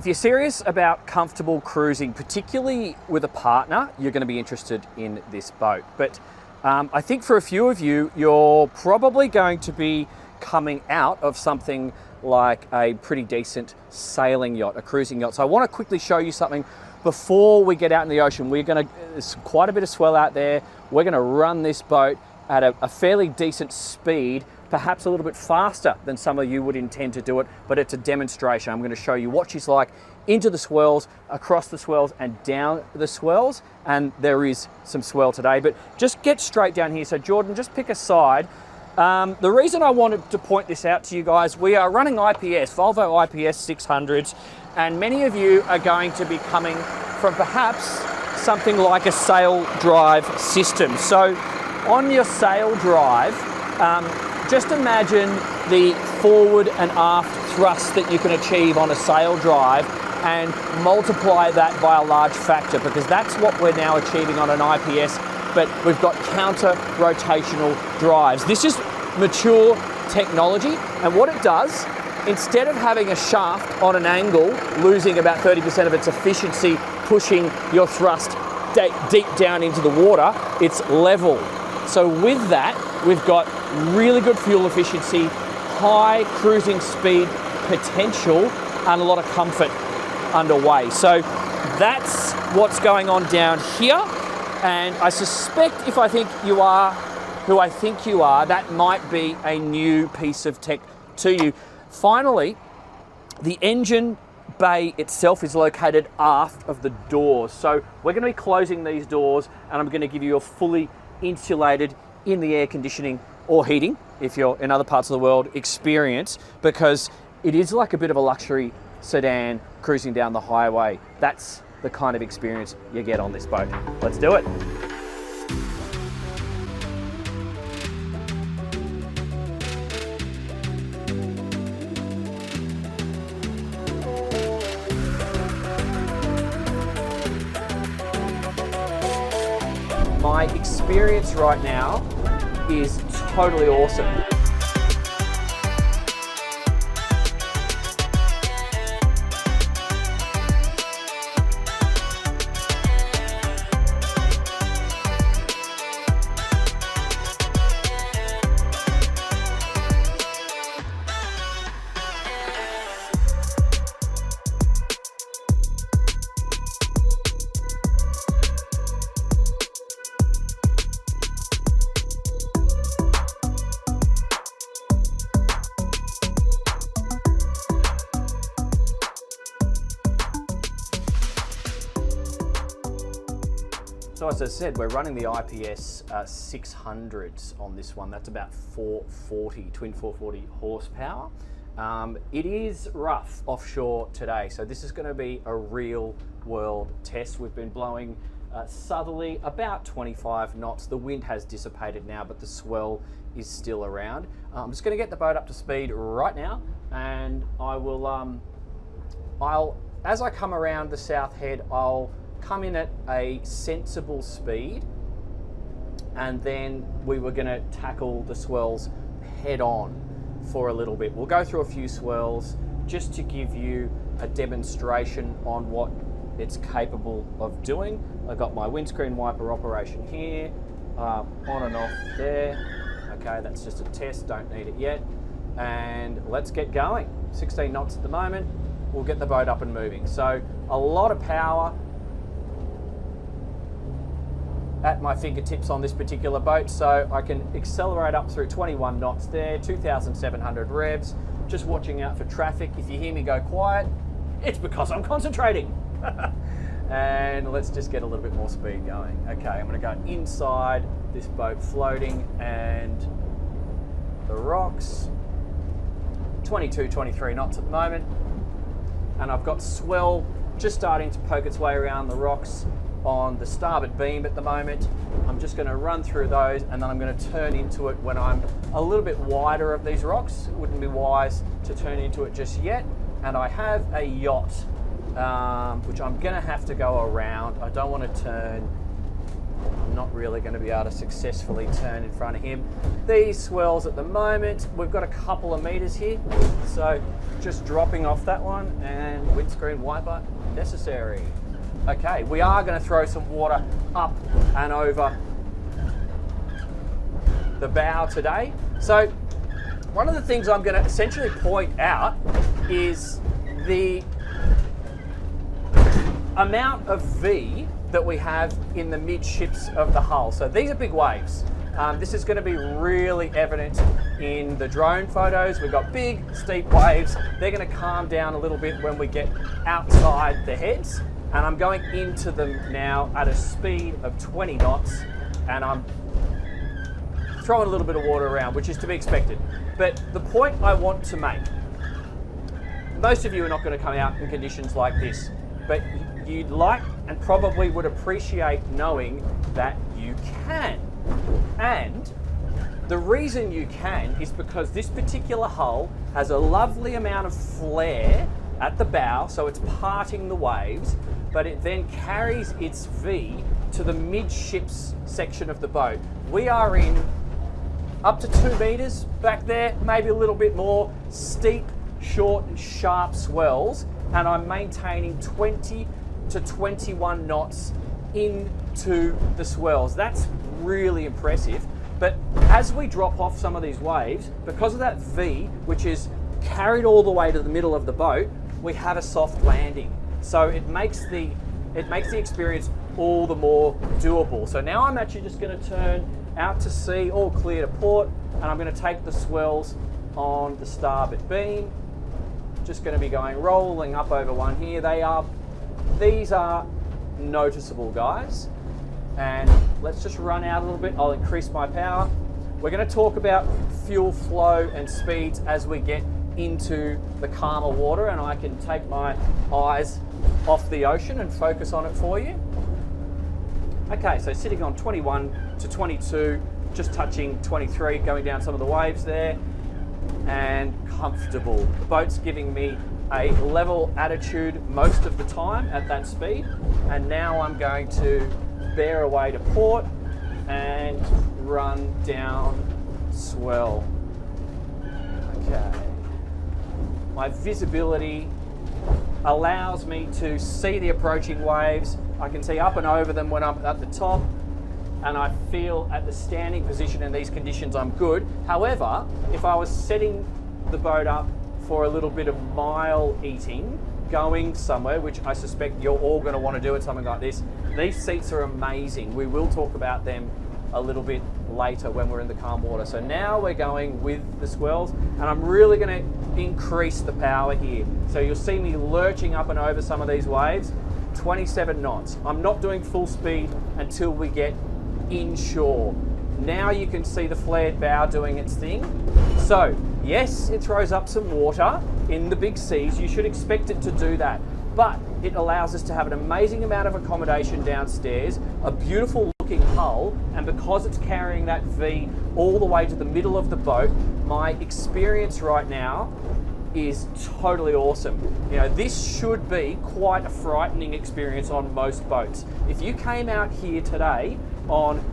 If you're serious about comfortable cruising, particularly with a partner, you're going to be interested in this boat. But I think for a few of you, you're probably going to be coming out of something like a pretty decent sailing yacht, a cruising yacht. So I want to quickly show you something before we get out in the ocean. There's quite a bit of swell out there. We're going to run this boat at a fairly decent speed, perhaps a little bit faster than some of you would intend to do it, but it's a demonstration. I'm going to show you what she's like into the swells, across the swells and down the swells, and there is some swell today, but just get straight down here. So Jordan, just pick a side. The reason I wanted to point this out to you guys, we are running IPS, Volvo IPS 600s, and many of you are going to be coming from perhaps something like a sail drive system. So on your sail drive, just imagine the forward and aft thrust that you can achieve on a sail drive and multiply that by a large factor, because that's what we're now achieving on an IPS, but we've got counter rotational drives. This is mature technology, and what it does, instead of having a shaft on an angle, losing about 30% of its efficiency, pushing your thrust deep down into the water, it's level. So with that, we've got really good fuel efficiency, high cruising speed potential, and a lot of comfort underway. So that's what's going on down here. And I suspect if I think you are who I think you are, that might be a new piece of tech to you. Finally, the engine bay itself is located aft of the doors. So we're going to be closing these doors, and I'm going to give you a fully insulated in the air conditioning or heating, if you're in other parts of the world, experience, because it is like a bit of a luxury sedan cruising down the highway. That's the kind of experience you get on this boat. Let's do it. My experience right now is totally awesome. So as I said, we're running the IPS 600s on this one. That's about 440, twin 440 horsepower. It is rough offshore today, so this is going to be a real world test. We've been blowing southerly about 25 knots. The wind has dissipated now, but the swell is still around. I'm just going to get the boat up to speed right now, and I will, as I come around the south head, I'll come in at a sensible speed, and then we were going to tackle the swells head on for a little bit. We'll go through a few swells just to give you a demonstration on what it's capable of doing. I've got my windscreen wiper operation here, on and off there. Okay, that's just a test, don't need it yet. And let's get going. 16 knots at the moment. We'll get the boat up and moving. So a lot of power at my fingertips on this particular boat, so I can accelerate up through 21 knots there, 2,700 revs, just watching out for traffic. If you hear me go quiet, it's because I'm concentrating. And let's just get a little bit more speed going. Okay, I'm going to go inside this boat floating, and the rocks, 22, 23 knots at the moment, and I've got swell just starting to poke its way around the rocks on the starboard beam at the moment. I'm just going to run through those, and then I'm going to turn into it when I'm a little bit wider of these rocks. It wouldn't be wise to turn into it just yet. And I have a yacht, which I'm going to have to go around. I don't want to turn I'm not really going to be able to successfully turn in front of him. These swells at the moment, we've got a couple of meters here, so just dropping off that one, and windscreen wiper necessary. Okay, we are going to throw some water up and over the bow today. So one of the things I'm going to essentially point out is the amount of V that we have in the midships of the hull. So these are big waves. This is going to be really evident in the drone photos. We've got big, steep waves. They're going to calm down a little bit when we get outside the heads. And I'm going into them now at a speed of 20 knots, and I'm throwing a little bit of water around, which is to be expected. But the point I want to make, most of you are not going to come out in conditions like this, but you'd like and probably would appreciate knowing that you can. And the reason you can is because this particular hull has a lovely amount of flare at the bow, so it's parting the waves, but it then carries its V to the midships section of the boat. We are in up to 2 meters back there, maybe a little bit more, steep, short and sharp swells, and I'm maintaining 20 to 21 knots into the swells. That's really impressive. But as we drop off some of these waves, because of that V, which is carried all the way to the middle of the boat, we have a soft landing. So it makes the experience all the more doable. So now I'm actually just going to turn out to sea, all clear to port, and I'm going to take the swells on the starboard beam. Just going to be going rolling up over one here. These are noticeable, guys. And let's just run out a little bit. I'll increase my power. We're going to talk about fuel flow and speeds as we get into the calmer water, and I can take my eyes off the ocean and focus on it for you. Okay, so sitting on 21 to 22, just touching 23, going down some of the waves there, and comfortable. The boat's giving me a level attitude most of the time at that speed, and now I'm going to bear away to port and run down swell. Okay. My visibility allows me to see the approaching waves. I can see up and over them when I'm at the top, and I feel at the standing position in these conditions I'm good. However, if I was setting the boat up for a little bit of mile eating, going somewhere, which I suspect you're all going to want to do at something like this, these seats are amazing. We will talk about them a little bit later when we're in the calm water. So now we're going with the swells, and I'm really going to increase the power here. So you'll see me lurching up and over some of these waves, 27 knots. I'm not doing full speed until we get inshore. Now you can see the flared bow doing its thing. So yes, it throws up some water in the big seas. You should expect it to do that. But it allows us to have an amazing amount of accommodation downstairs, a beautiful looking hull, and because it's carrying that V all the way to the middle of the boat, my experience right now is totally awesome. You know, this should be quite a frightening experience on most boats. If you came out here today on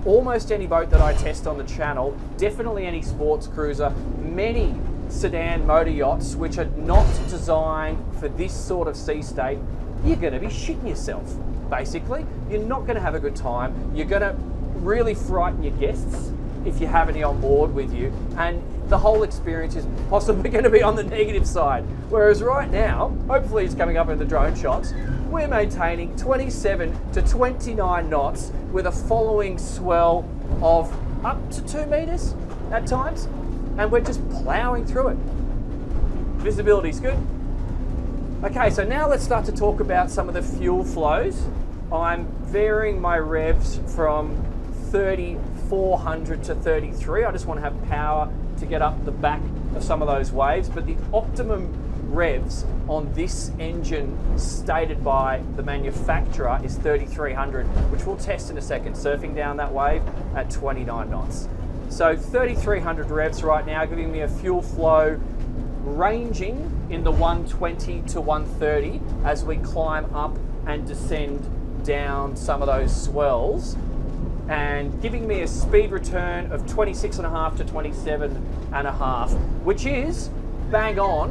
almost any boat that I test on the channel, definitely any sports cruiser, many sedan motor yachts which are not designed for this sort of sea state, you're going to be shitting yourself. Basically, you're not going to have a good time. You're going to really frighten your guests if you have any on board with you, and the whole experience is possibly going to be on the negative side. Whereas right now, hopefully it's coming up in the drone shots, we're maintaining 27 to 29 knots with a following swell of up to 2 meters at times, and we're just plowing through it. Visibility's good. Okay, so now let's start to talk about some of the fuel flows. I'm varying my revs from 3,400 to 33. I just want to have power to get up the back of some of those waves, but the optimum revs on this engine stated by the manufacturer is 3,300, which we'll test in a second, surfing down that wave at 29 knots. So 3,300 revs right now, giving me a fuel flow ranging in the 120 to 130 as we climb up and descend down some of those swells and giving me a speed return of 26.5 to 27.5, which is bang on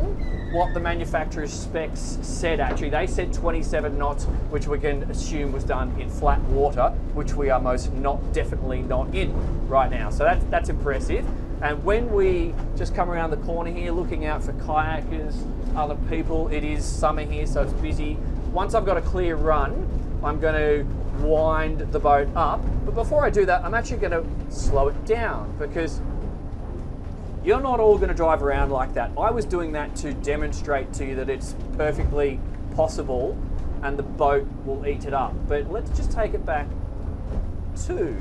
what the manufacturer's specs said. Actually, they said 27 knots, which we can assume was done in flat water, which we are definitely not in right now. So that's impressive. And when we just come around the corner here, looking out for kayakers, other people, it is summer here, so it's busy. Once I've got a clear run, I'm going to wind the boat up. But before I do that, I'm actually going to slow it down, because you're not all going to drive around like that. I was doing that to demonstrate to you that it's perfectly possible and the boat will eat it up. But let's just take it back to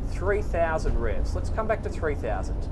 3,000 revs. Let's come back to 3,000.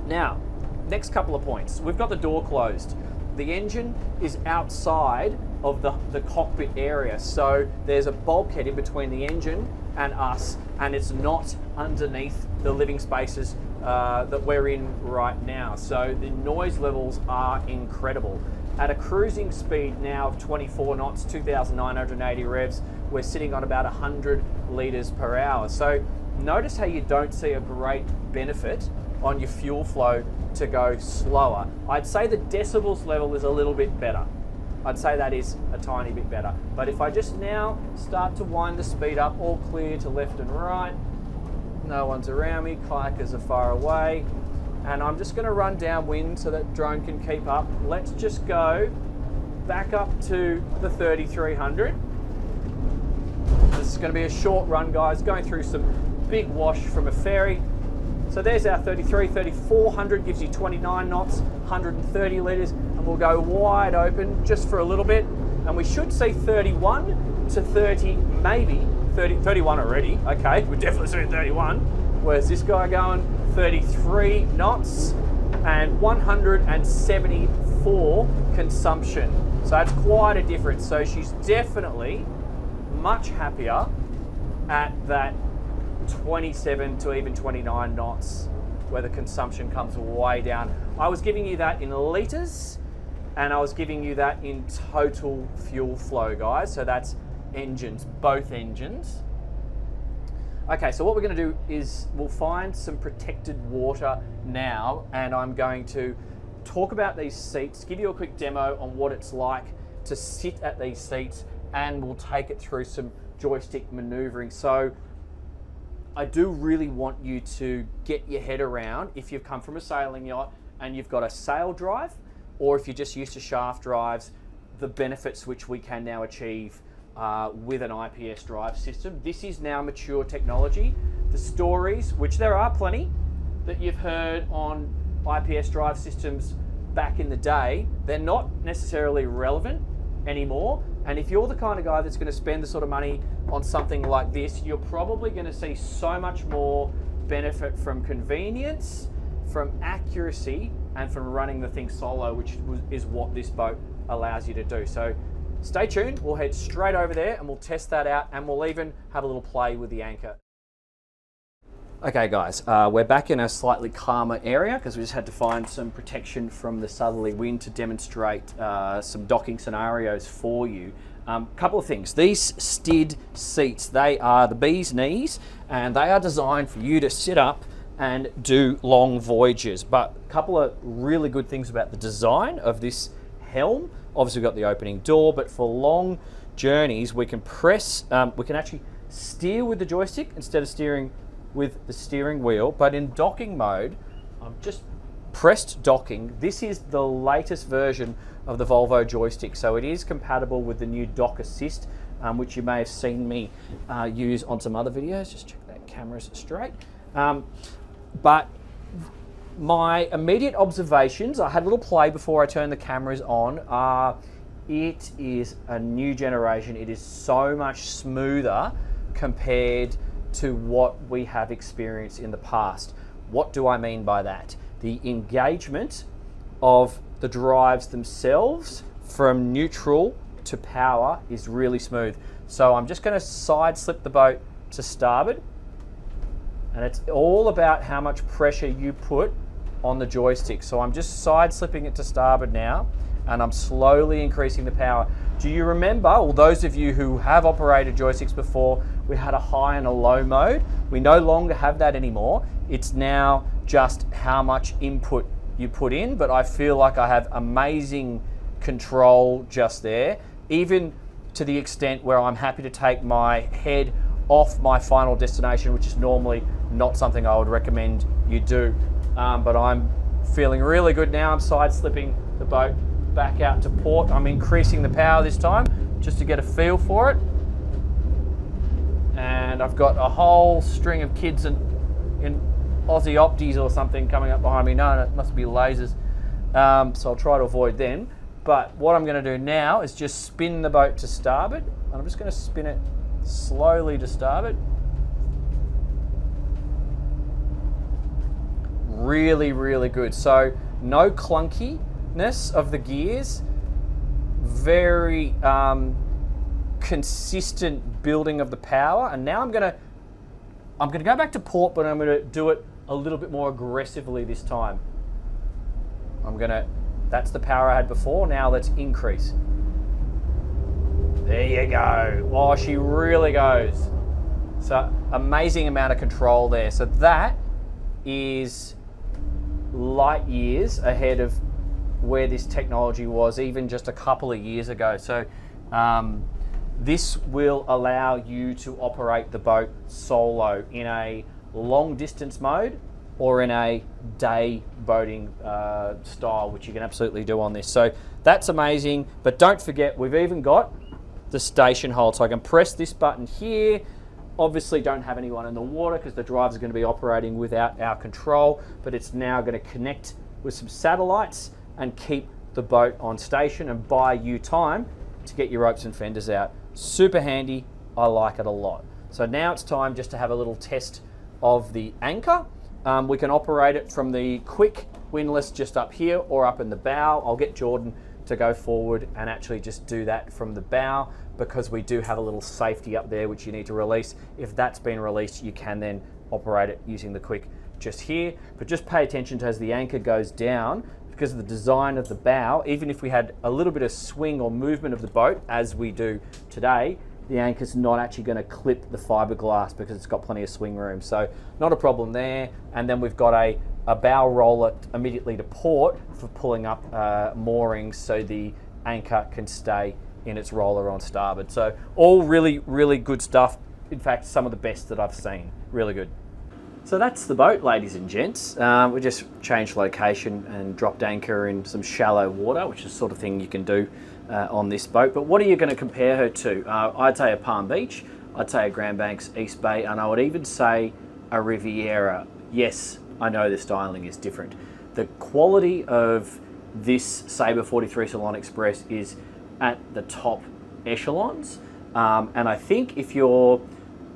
Now, next couple of points. We've got the door closed. The engine is outside of the cockpit area, so there's a bulkhead in between the engine and us, and it's not underneath the living spaces that we're in right now. So the noise levels are incredible. At a cruising speed now of 24 knots, 2,980 revs, we're sitting on about 100 litres per hour. So notice how you don't see a great benefit on your fuel flow to go slower. I'd say the decibels level is a little bit better. I'd say that is a tiny bit better. But if I just now start to wind the speed up, all clear to left and right, no one's around me, kayakers are far away, and I'm just going to run downwind so that drone can keep up. Let's just go back up to the 3,300. This is going to be a short run, guys, going through some big wash from a ferry. So there's our 3,400, gives you 29 knots, 130 litres, and we'll go wide open just for a little bit. And we should see 31 to 30, maybe 31 already. Okay, we're definitely seeing 31. Where's this guy going? 33 knots and 174 consumption. So that's quite a difference. So she's definitely much happier at that 27 to even 29 knots, where the consumption comes way down. I was giving you that in litres, and I was giving you that in total fuel flow, guys. So that's engines, both engines. Okay, so what we're going to do is we'll find some protected water now, and I'm going to talk about these seats, give you a quick demo on what it's like to sit at these seats, and we'll take it through some joystick maneuvering. So I do really want you to get your head around, if you've come from a sailing yacht and you've got a sail drive, or if you're just used to shaft drives, the benefits which we can now achieve with an IPS drive system. This is now mature technology. The stories, which there are plenty, that you've heard on IPS drive systems back in the day, they're not necessarily relevant anymore. And if you're the kind of guy that's going to spend the sort of money on something like this, you're probably going to see so much more benefit from convenience, from accuracy, and from running the thing solo, which is what this boat allows you to do. So stay tuned, we'll head straight over there and we'll test that out, and we'll even have a little play with the anchor. Okay guys, we're back in a slightly calmer area because we just had to find some protection from the southerly wind to demonstrate some docking scenarios for you. Couple of things. These steered seats, they are the bee's knees, and they are designed for you to sit up and do long voyages. But a couple of really good things about the design of this helm. Obviously we've got the opening door, but for long journeys we can press, we can actually steer with the joystick instead of steering with the steering wheel. But in docking mode, I've just pressed docking. This is the latest version of the Volvo joystick, so it is compatible with the new Dock Assist, which you may have seen me use on some other videos. Just check that camera's straight. But my immediate observations, I had a little play before I turned the cameras on, it is a new generation. It is so much smoother compared to what we have experienced in the past. What do I mean by that? The engagement of the drives themselves from neutral to power is really smooth. So I'm just going to side slip the boat to starboard, and it's all about how much pressure you put on the joystick. So I'm just side slipping it to starboard now, and I'm slowly increasing the power. Do you remember, or those of you who have operated joysticks before, we had a high and a low mode? We no longer have that anymore. It's now just how much input you put in, but I feel like I have amazing control just there, even to the extent where I'm happy to take my head off my final destination, which is normally not something I would recommend you do. But I'm feeling really good now. I'm side slipping the boat back out to port. I'm increasing the power this time just to get a feel for it. And I've got a whole string of kids in Aussie Opties or something coming up behind me. No, it must be lasers. So I'll try to avoid them. But what I'm going to do now is just spin the boat to starboard. And I'm just going to spin it slowly to starboard. Really, really good. So no clunkiness of the gears. Very consistent building of the power. And now I'm going to go back to port, but I'm going to do it a little bit more aggressively this time. That's the power I had before. Now let's increase. There you go. Oh, she really goes. So amazing amount of control there. So that is light years ahead of where this technology was even just a couple of years ago. So this will allow you to operate the boat solo in a long distance mode or in a day boating style, which you can absolutely do on this. So that's amazing, but don't forget we've even got the station hold. So I can press this button here. Obviously don't have anyone in the water because the driver's going to be operating without our control, but it's now going to connect with some satellites and keep the boat on station and buy you time to get your ropes and fenders out. Super handy, I like it a lot. So now it's time just to have a little test of the anchor. We can operate it from the quick windlass just up here or up in the bow. I'll get Jordan to go forward and actually just do that from the bow because we do have a little safety up there which you need to release. If that's been released, you can then operate it using the quick just here. But just pay attention to as the anchor goes down, because of the design of the bow, even if we had a little bit of swing or movement of the boat as we do today, the anchor's not actually going to clip the fiberglass because it's got plenty of swing room. So not a problem there. And then we've got a bow roller immediately to port for pulling up moorings so the anchor can stay in its roller on starboard. So all really, really good stuff. In fact, some of the best that I've seen. Really good. So that's the boat, ladies and gents. We just changed location and dropped anchor in some shallow water, which is the sort of thing you can do on this boat. But what are you going to compare her to? I'd say a Palm Beach, I'd say a Grand Banks East Bay, and I would even say a Riviera. Yes, I know the styling is different. The quality of this Sabre 43 Salon Express is at the top echelons. And I think if you're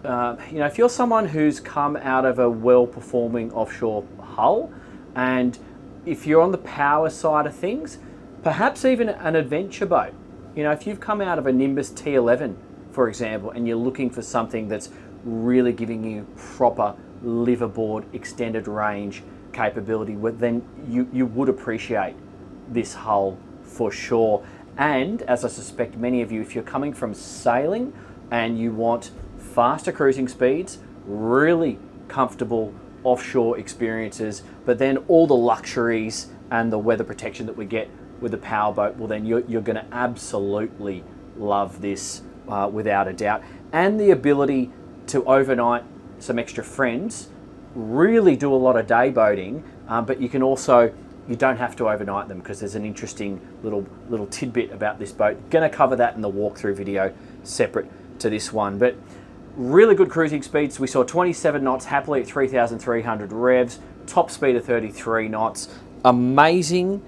if you're someone who's come out of a well-performing offshore hull, and if you're on the power side of things, perhaps even an adventure boat. If you've come out of a Nimbus T11, for example, and you're looking for something that's really giving you proper liveaboard extended range capability, then you would appreciate this hull for sure. And as I suspect many of you, if you're coming from sailing and you want faster cruising speeds, really comfortable offshore experiences, but then all the luxuries and the weather protection that we get with the powerboat, well then you're going to absolutely love this without a doubt. And the ability to overnight some extra friends, really do a lot of day boating, but you can also, you don't have to overnight them because there's an interesting little tidbit about this boat. Going to cover that in the walkthrough video separate to this one. But really good cruising speeds. We saw 27 knots happily at 3,300 revs, top speed of 33 knots. Amazing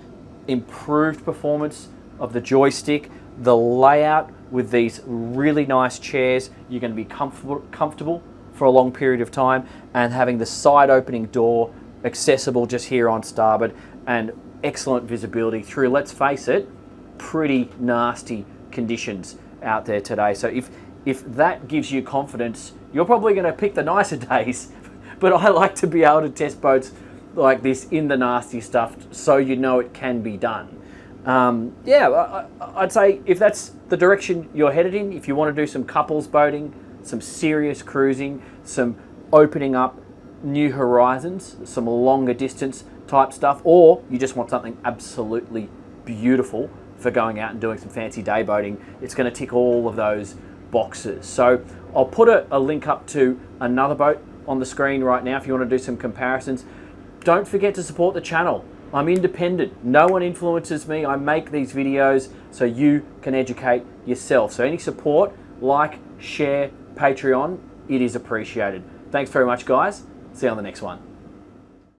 improved performance of the joystick. The layout with these really nice chairs, you're going to be comfortable for a long period of time, and having the side opening door accessible just here on starboard, and excellent visibility through, let's face it, pretty nasty conditions out there today. So if that gives you confidence, you're probably going to pick the nicer days. But I like to be able to test boats like this in the nasty stuff so you know it can be done. Yeah, I'd say if that's the direction you're headed in, if you want to do some couples boating, some serious cruising, some opening up new horizons, some longer distance type stuff, or you just want something absolutely beautiful for going out and doing some fancy day boating, it's going to tick all of those boxes. So I'll put a link up to another boat on the screen right now if you want to do some comparisons. Don't forget to support the channel. I'm independent. No one influences me. I make these videos so you can educate yourself. So any support, like, share, Patreon, it is appreciated. Thanks very much, guys. See you on the next one.